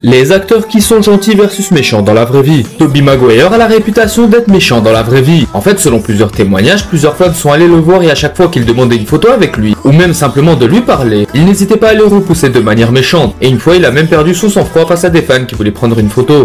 Les acteurs qui sont gentils versus méchants dans la vraie vie. Tobey Maguire a la réputation d'être méchant dans la vraie vie. En fait, selon plusieurs témoignages, plusieurs fans sont allés le voir et à chaque fois qu'il demandait une photo avec lui, ou même simplement de lui parler, il n'hésitait pas à le repousser de manière méchante. Et une fois, il a même perdu son sang-froid face à des fans qui voulaient prendre une photo.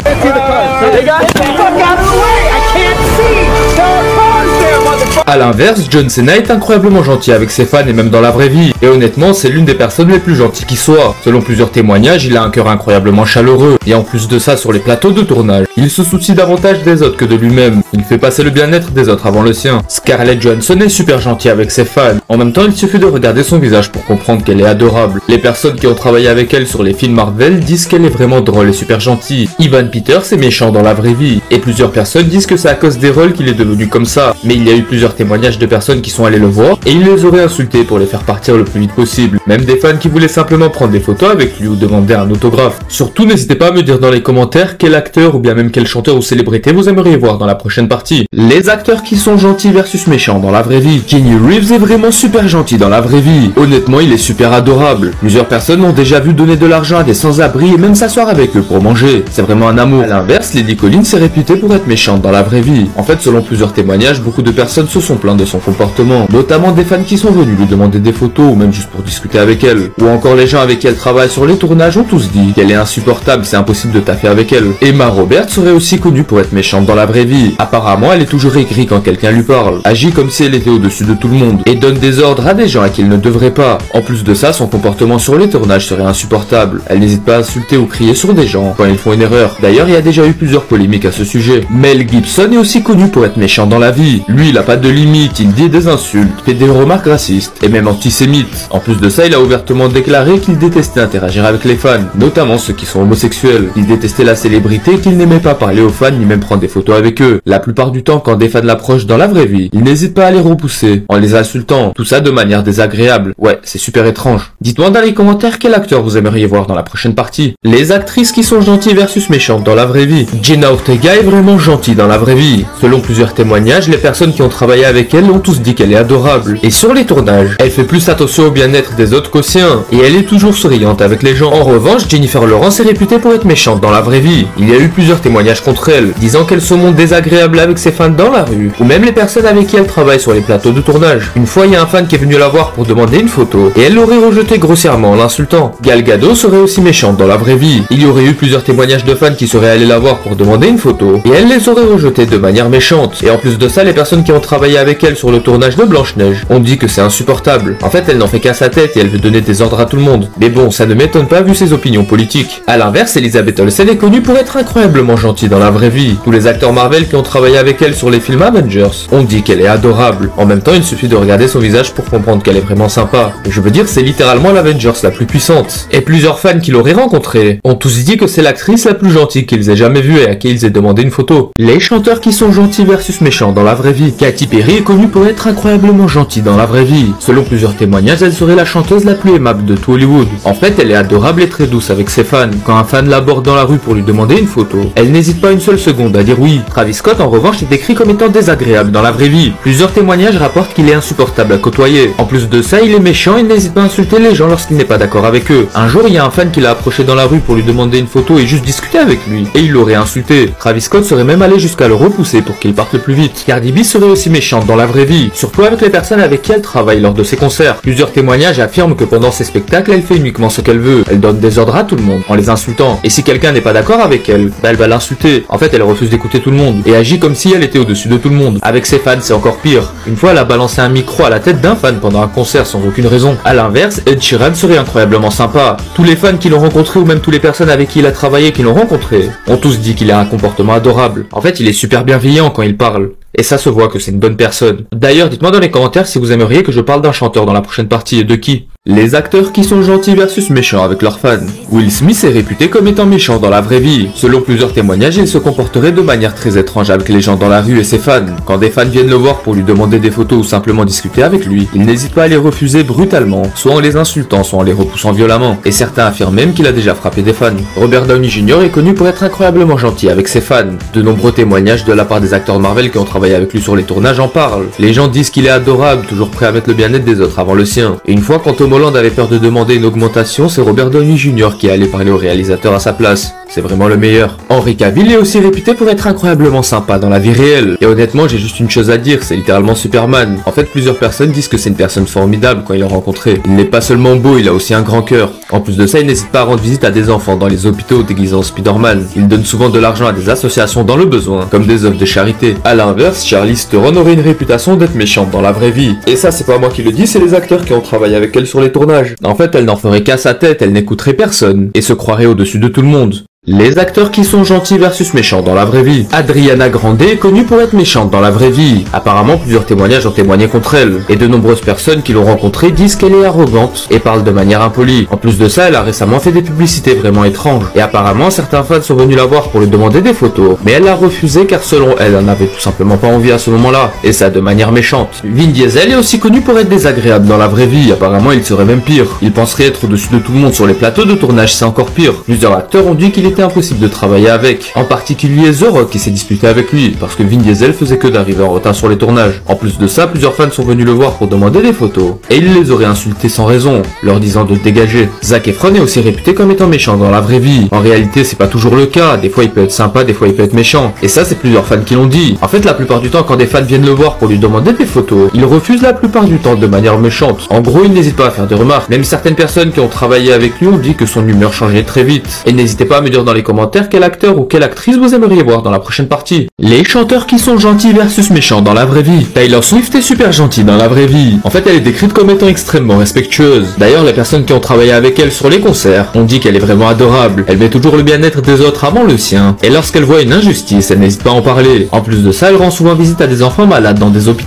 A l'inverse, John Cena est incroyablement gentil avec ses fans et même dans la vraie vie. Et honnêtement, c'est l'une des personnes les plus gentilles qui soit. Selon plusieurs témoignages, il a un cœur incroyablement chaleureux. Et en plus de ça, sur les plateaux de tournage, il se soucie davantage des autres que de lui-même. Il fait passer le bien-être des autres avant le sien. Scarlett Johansson est super gentille avec ses fans. En même temps, il suffit de regarder son visage pour comprendre qu'elle est adorable. Les personnes qui ont travaillé avec elle sur les films Marvel disent qu'elle est vraiment drôle et super gentille. Evan Peters est méchant dans la vraie vie. Et plusieurs personnes disent que c'est à cause des rôles qu'il est devenu comme ça. Mais il y a eu plusieurs témoignages de personnes qui sont allées le voir et il les aurait insultés pour les faire partir le plus vite possible. Même des fans qui voulaient simplement prendre des photos avec lui ou demander un autographe. Surtout, n'hésitez pas à me dire dans les commentaires quel acteur ou bien même quel chanteur ou célébrité vous aimeriez voir dans la prochaine partie. Les acteurs qui sont gentils versus méchants dans la vraie vie. Keanu Reeves est vraiment super gentil dans la vraie vie. Honnêtement, il est super adorable. Plusieurs personnes l'ont déjà vu donner de l'argent à des sans-abri et même s'asseoir avec eux pour manger. C'est vraiment un amour. A l'inverse, Lily Collins est réputée pour être méchante dans la vraie vie. En fait, selon plusieurs témoignages, beaucoup de personnes se sont plaintes de son comportement, notamment des fans qui sont venus lui demander des photos ou même juste pour discuter avec elle, ou encore les gens avec qui elle travaille sur les tournages ont tous dit qu'elle est insupportable, c'est impossible de taffer avec elle. Emma Roberts serait aussi connue pour être méchante dans la vraie vie. Apparemment, elle est toujours aigrie quand quelqu'un lui parle, agit comme si elle était au-dessus de tout le monde, et donne des ordres à des gens à qui elle ne devrait pas. En plus de ça, son comportement sur les tournages serait insupportable. Elle n'hésite pas à insulter ou crier sur des gens quand ils font une erreur. D'ailleurs, il y a déjà eu plusieurs polémiques à ce sujet. Mel Gibson est aussi connu pour être méchant dans la vie. Lui, il a pas de limite, il dit des insultes, fait des remarques racistes et même antisémites. En plus de ça, il a ouvertement déclaré qu'il détestait interagir avec les fans, notamment ceux qui sont homosexuels. Il détestait la célébrité et qu'il n'aimait pas parler aux fans ni même prendre des photos avec eux. La plupart du temps, quand des fans l'approchent dans la vraie vie, il n'hésite pas à les repousser en les insultant, tout ça de manière désagréable. Ouais, c'est super étrange. Dites-moi dans les commentaires quel acteur vous aimeriez voir dans la prochaine partie. Les actrices qui sont gentilles versus méchantes dans la vraie vie. Jenna Ortega est vraiment gentille dans la vraie vie. Selon plusieurs témoignages, les personnes qui ont travaillé avec elle ont tous dit qu'elle est adorable. Et sur les tournages, elle fait plus attention au bien-être des autres qu'au sien. Et elle est toujours souriante avec les gens. En revanche, Jennifer Lawrence est réputée pour être méchante dans la vraie vie. Il y a eu plusieurs témoignages contre elle, disant qu'elle se montre désagréable avec ses fans dans la rue, ou même les personnes avec qui elle travaille sur les plateaux de tournage. Une fois, il y a un fan qui est venu la voir pour demander une photo, et elle l'aurait rejeté grossièrement en l'insultant. Gal Gadot serait aussi méchante dans la vraie vie. Il y aurait eu plusieurs témoignages de fans qui seraient allés la voir pour demander une photo, et elle les aurait rejetés de manière méchante. Et en plus de ça, les personnes qui ont travaillé avec elle sur le tournage de Blanche-Neige ont dit que c'est insupportable. En fait, elle n'en fait qu'à sa tête et elle veut donner des ordres à tout le monde. Mais bon, ça ne m'étonne pas vu ses opinions politiques. A l'inverse, Elizabeth Olsen est connue pour être incroyablement gentille dans la vraie vie. Tous les acteurs Marvel qui ont travaillé avec elle sur les films Avengers ont dit qu'elle est adorable. En même temps, il suffit de regarder son visage pour comprendre qu'elle est vraiment sympa. Et je veux dire, c'est littéralement l'Avengers la plus puissante. Et plusieurs fans qui l'auraient rencontrée ont tous dit que c'est l'actrice la plus gentille qu'ils aient jamais vue et à qui ils aient demandé une photo. Les chanteurs qui sont gentils versus méchants dans la vraie vie. Katy Perry est connue pour être incroyablement gentille dans la vraie vie. Selon plusieurs témoignages, elle serait la chanteuse la plus aimable de tout Hollywood. En fait, elle est adorable et très douce avec ses fans. Quand un fan l'aborde dans la rue pour lui demander une photo, elle n'hésite pas une seule seconde à dire oui. Travis Scott, en revanche, est décrit comme étant désagréable dans la vraie vie. Plusieurs témoignages rapportent qu'il est insupportable à côtoyer. En plus de ça, il est méchant et n'hésite pas à insulter les gens lorsqu'il n'est pas d'accord avec eux. Un jour, il y a un fan qui l'a approché dans la rue pour lui demander une photo et juste discuter avec lui, et il l'aurait insulté. Travis Scott serait même allé jusqu'à le repousser pour qu'il parte le plus vite. Cardi B serait aussi méchante dans la vraie vie, surtout avec les personnes avec qui elle travaille lors de ses concerts. Plusieurs témoignages affirment que pendant ses spectacles, elle fait uniquement ce qu'elle veut. Elle donne des ordres à tout le monde en les insultant. Et si quelqu'un n'est pas d'accord avec elle, elle va l'insulter. En fait, elle refuse d'écouter tout le monde et agit comme si elle était au-dessus de tout le monde. Avec ses fans, c'est encore pire. Une fois, elle a balancé un micro à la tête d'un fan pendant un concert sans aucune raison. A l'inverse, Ed Sheeran serait incroyablement sympa. Tous les fans qui l'ont rencontré ou même toutes les personnes avec qui il a travaillé qui l'ont rencontré ont tous dit qu'il a un comportement adorable. En fait, il est super bienveillant quand il parle. Et ça se voit que c'est une bonne personne. D'ailleurs, dites-moi dans les commentaires si vous aimeriez que je parle d'un chanteur dans la prochaine partie et de qui. Les acteurs qui sont gentils versus méchants avec leurs fans. Will Smith est réputé comme étant méchant dans la vraie vie. Selon plusieurs témoignages, il se comporterait de manière très étrange avec les gens dans la rue et ses fans. Quand des fans viennent le voir pour lui demander des photos ou simplement discuter avec lui, il n'hésite pas à les refuser brutalement, soit en les insultant, soit en les repoussant violemment. Et certains affirment même qu'il a déjà frappé des fans. Robert Downey Jr. est connu pour être incroyablement gentil avec ses fans. De nombreux témoignages de la part des acteurs Marvel qui ont travaillé avec lui sur les tournages en parlent. Les gens disent qu'il est adorable, toujours prêt à mettre le bien-être des autres avant le sien. Et une fois, quand Tom Tom Holland avait peur de demander une augmentation, c'est Robert Downey Jr. qui allait parler au réalisateur à sa place. C'est vraiment le meilleur. Henry Cavill est aussi réputé pour être incroyablement sympa dans la vie réelle. Et honnêtement, j'ai juste une chose à dire, c'est littéralement Superman. En fait, plusieurs personnes disent que c'est une personne formidable quand il l'a rencontré. Il n'est pas seulement beau, il a aussi un grand cœur. En plus de ça, il n'hésite pas à rendre visite à des enfants dans les hôpitaux déguisés en Spider-Man. Il donne souvent de l'argent à des associations dans le besoin, comme des œuvres de charité. À l'inverse, Charlize Theron aurait une réputation d'être méchante dans la vraie vie. Et ça, c'est pas moi qui le dis, c'est les acteurs qui ont travaillé avec elle sur les tournages. En fait, elle n'en ferait qu'à sa tête, elle n'écouterait personne, et se croirait au-dessus de tout le monde. Les acteurs qui sont gentils versus méchants dans la vraie vie. Adriana Grande est connue pour être méchante dans la vraie vie. Apparemment, plusieurs témoignages ont témoigné contre elle. Et de nombreuses personnes qui l'ont rencontrée disent qu'elle est arrogante et parle de manière impolie. En plus de ça, elle a récemment fait des publicités vraiment étranges. Et apparemment, certains fans sont venus la voir pour lui demander des photos. Mais elle a refusé car selon elle, elle n'avait tout simplement pas envie à ce moment-là. Et ça de manière méchante. Vin Diesel est aussi connu pour être désagréable dans la vraie vie. Apparemment, il serait même pire. Il penserait être au-dessus de tout le monde sur les plateaux de tournage, c'est encore pire. Plusieurs acteurs ont dit qu'il était impossible de travailler avec. En particulier The Rock qui s'est disputé avec lui, parce que Vin Diesel faisait que d'arriver en retard sur les tournages. En plus de ça, plusieurs fans sont venus le voir pour demander des photos. Et il les aurait insultés sans raison, leur disant de dégager. Zac Efron est aussi réputé comme étant méchant dans la vraie vie. En réalité, c'est pas toujours le cas. Des fois, il peut être sympa, des fois, il peut être méchant. Et ça, c'est plusieurs fans qui l'ont dit. En fait, la plupart du temps, quand des fans viennent le voir pour lui demander des photos, il refuse la plupart du temps de manière méchante. En gros, il n'hésite pas à faire des remarques. Même certaines personnes qui ont travaillé avec lui ont dit que son humeur changeait très vite. Et n'hésitez pas à me dire dans les commentaires quel acteur ou quelle actrice vous aimeriez voir dans la prochaine partie. Les chanteurs qui sont gentils versus méchants dans la vraie vie. Taylor Swift est super gentille dans la vraie vie. En fait, elle est décrite comme étant extrêmement respectueuse. D'ailleurs, les personnes qui ont travaillé avec elle sur les concerts ont dit qu'elle est vraiment adorable. Elle met toujours le bien-être des autres avant le sien. Et lorsqu'elle voit une injustice, elle n'hésite pas à en parler. En plus de ça, elle rend souvent visite à des enfants malades dans des hôpitaux.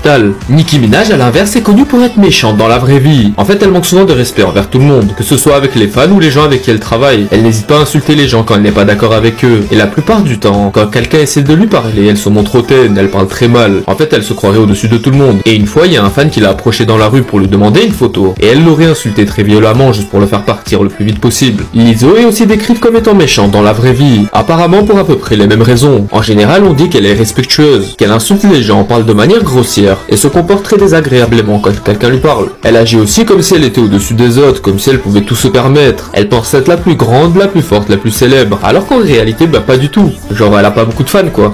Nicki Minaj, à l'inverse, est connue pour être méchante dans la vraie vie. En fait, elle manque souvent de respect envers tout le monde, que ce soit avec les fans ou les gens avec qui elle travaille. Elle n'hésite pas à insulter les gens quand elle n'est pas d'accord avec eux. Et la plupart du temps, quand quelqu'un essaie de lui parler, elle se montre hautaine, elle parle très mal. En fait, elle se croirait au-dessus de tout le monde. Et une fois, il y a un fan qui l'a approché dans la rue pour lui demander une photo. Et elle l'aurait insulté très violemment juste pour le faire partir le plus vite possible. Lizzo est aussi décrite comme étant méchante dans la vraie vie. Apparemment pour à peu près les mêmes raisons. En général, on dit qu'elle est respectueuse, qu'elle insulte les gens, parle de manière grossière et se comporte très désagréablement quand quelqu'un lui parle. Elle agit aussi comme si elle était au-dessus des autres, comme si elle pouvait tout se permettre. Elle pense être la plus grande, la plus forte, la plus célèbre, alors qu'en réalité, bah pas du tout. Genre elle a pas beaucoup de fans quoi.